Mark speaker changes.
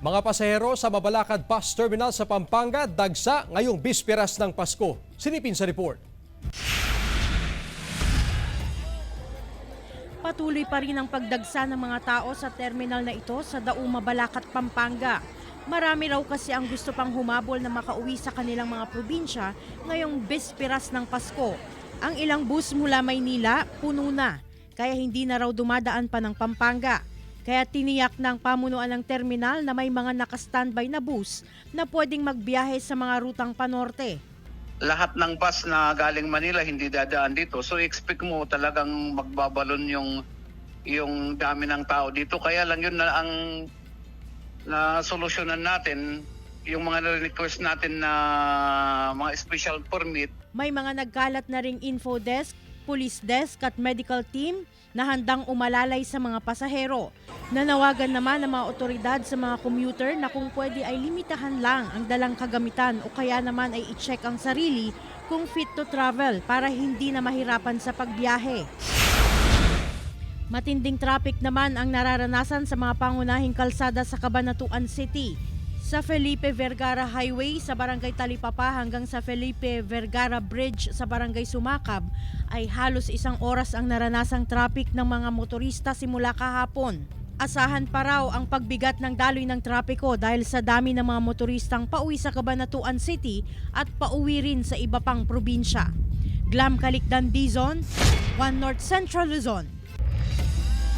Speaker 1: Mga pasahero sa Mabalakad Bus Terminal sa Pampanga dagsa ngayong bisperas ng Pasko. Silipin sa report.
Speaker 2: Patuloy pa rin ang pagdagsa ng mga tao sa terminal na ito sa Daum, Mabalakad, Pampanga. Marami raw kasi ang gusto pang humabol na makauwi sa kanilang mga probinsya ngayong bisperas ng Pasko. Ang ilang bus mula Maynila puno na, kaya hindi na raw dumadaan pa ng Pampanga. Kaya tiniyak ng pamunuan ng terminal na may mga naka-standby na bus na pwedeng magbiyahe sa mga rutang panorte.
Speaker 3: Lahat ng bus na galing Manila hindi dadaan dito. So expect mo talagang magbabalon yung dami ng tao dito. Kaya lang yun na ang solusyonan natin, yung mga request natin na mga special permit.
Speaker 2: May mga nagkalat na ring info desk, police desk at medical team na handang umalalay sa mga pasahero. Nanawagan naman ng mga otoridad sa mga commuter na kung pwede ay limitahan lang ang dalang kagamitan o kaya naman ay i-check ang sarili kung fit to travel para hindi na mahirapan sa pagbiyahe. Matinding traffic naman ang nararanasan sa mga pangunahing kalsada sa Cabanatuan City. Sa Felipe Vergara Highway sa Barangay Talipapa hanggang sa Felipe Vergara Bridge sa Barangay Sumakab ay halos 1 oras ang naranasang traffic ng mga motorista simula kahapon. Asahan pa raw ang pagbigat ng daloy ng trapiko dahil sa dami ng mga motoristang pauwi sa Cabanatuan City at pauwi rin sa iba pang probinsya. Glam Calicdan, Dizon, One North Central Luzon.